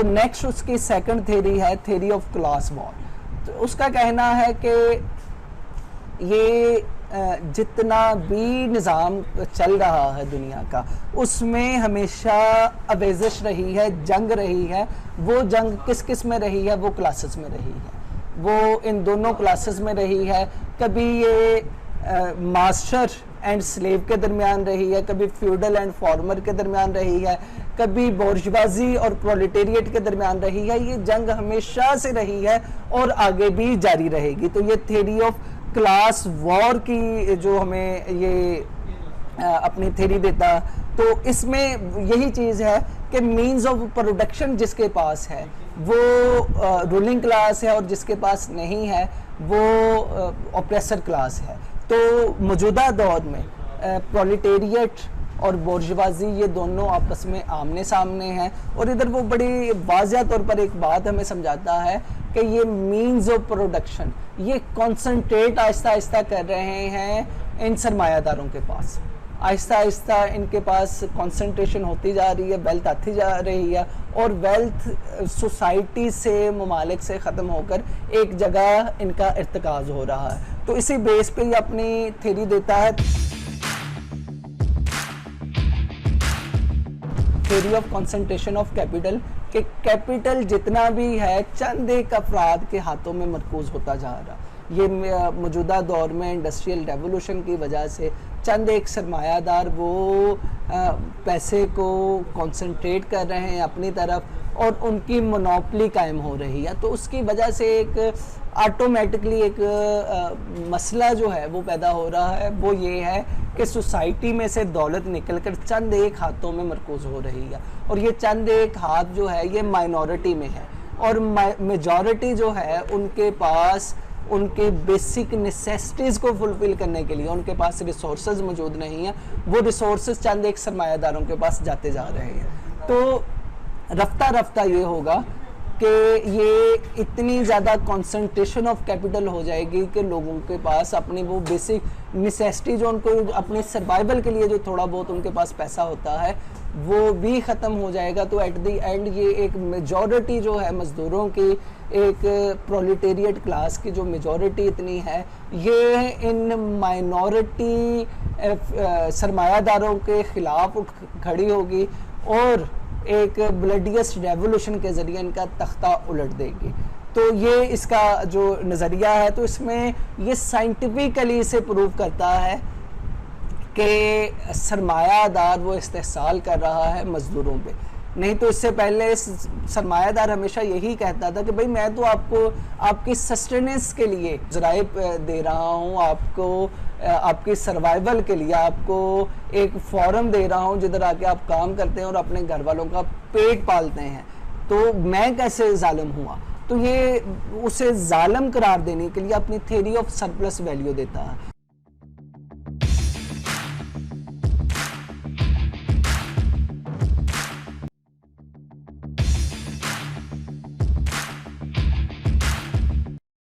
تو نیکسٹ اس کی second theory ہے تھیری آف کلاس وار. تو اس کا کہنا ہے کہ یہ جتنا بھی نظام چل رہا ہے دنیا کا اس میں ہمیشہ آویزش رہی ہے, جنگ رہی ہے. وہ جنگ کس کس میں رہی ہے؟ وہ کلاسز میں رہی ہے, وہ ان دونوں کلاسز میں رہی ہے. کبھی یہ ماسٹر اینڈ سلیو کے درمیان رہی ہے, کبھی فیوڈل اینڈ فارمر کے درمیان رہی ہے, کبھی بورژوازی اور پرولیٹیریٹ کے درمیان رہی ہے. یہ جنگ ہمیشہ سے رہی ہے اور آگے بھی جاری رہے گی. تو یہ تھیری آف کلاس وار کی جو ہمیں یہ اپنی تھیری دیتا, تو اس میں یہی چیز ہے کہ مینز آف پروڈکشن جس کے پاس ہے وہ رولنگ کلاس ہے, اور جس کے پاس نہیں ہے وہ اوپریسر کلاس ہے. تو موجودہ دور میں پرولیٹیریٹ اور بورژوازی یہ دونوں آپس میں آمنے سامنے ہیں, اور ادھر وہ بڑی واضح طور پر ایک بات ہمیں سمجھاتا ہے کہ یہ مینز آف پروڈکشن یہ کانسنٹریٹ آہستہ آہستہ کر رہے ہیں ان سرمایہ داروں کے پاس. آہستہ آہستہ ان کے پاس کانسنٹریشن ہوتی جا رہی ہے, ویلتھ آتی جا رہی ہے, اور ویلتھ سوسائٹی سے, ممالک سے ختم ہو کر ایک جگہ ان کا ارتکاز ہو رہا ہے. تو اسی بیس پہ یہ اپنی تھیری دیتا ہے theory of concentration of capital, کہ کیپٹل جتنا بھی ہے چند ایک افراد کے ہاتھوں میں مرکوز ہوتا جا رہا. یہ موجودہ دور میں انڈسٹریل ریولوشن کی وجہ سے چند ایک سرمایہ دار وہ پیسے کو کنسنٹریٹ کر رہے ہیں اپنی طرف, اور ان کی مونوپلی قائم ہو رہی ہے. تو اس کی وجہ سے ایک آٹومیٹکلی ایک مسئلہ جو ہے وہ پیدا ہو رہا ہے, وہ یہ ہے کہ سوسائٹی میں سے دولت نکل کر چند ایک ہاتھوں میں مرکوز ہو رہی ہے, اور یہ چند ایک ہاتھ جو ہے یہ مائنورٹی میں ہے, اور میجورٹی جو ہے ان کے پاس ان کے بیسک نیسیسٹیز کو فلفل کرنے کے لیے ان کے پاس ریسورسز موجود نہیں ہیں. وہ ریسورسز چند ایک سرمایہ داروں کے پاس جاتے جا رہے ہیں. تو رفتہ رفتہ یہ ہوگا کہ یہ اتنی زیادہ کنسنٹریشن آف کیپٹل ہو جائے گی کہ لوگوں کے پاس اپنی وہ بیسک نیسیسٹی جو ان کو اپنی سروائیول کے لیے جو تھوڑا بہت ان کے پاس پیسہ ہوتا ہے وہ بھی ختم ہو جائے گا. تو ایٹ دی اینڈ یہ ایک میجورٹی جو ہے مزدوروں کی, ایک پرولیٹیریٹ کلاس کی جو میجورٹی اتنی ہے, یہ ان مائنورٹی سرمایہ داروں کے خلاف کھڑی ہوگی اور ایک بلڈیس ریولوشن کے ذریعے ان کا تختہ الٹ دے گی. تو یہ اس کا جو نظریہ ہے, تو اس میں یہ سائنٹیفکلی اسے پروو کرتا ہے کہ سرمایہ دار وہ استحصال کر رہا ہے مزدوروں پہ. نہیں تو اس سے پہلے سرمایہ دار ہمیشہ یہی کہتا تھا کہ بھئی میں تو آپ کو آپ کی سسٹیننس کے لیے ذرائع دے رہا ہوں, آپ کو آپ کی سروائیول کے لیے آپ کو ایک فورم دے رہا ہوں جدھر آ کے آپ کام کرتے ہیں اور اپنے گھر والوں کا پیٹ پالتے ہیں, تو میں کیسے ظالم ہوا. تو یہ اسے ظالم قرار دینے کے لیے اپنی تھیوری آف سرپلس ویلیو دیتا ہے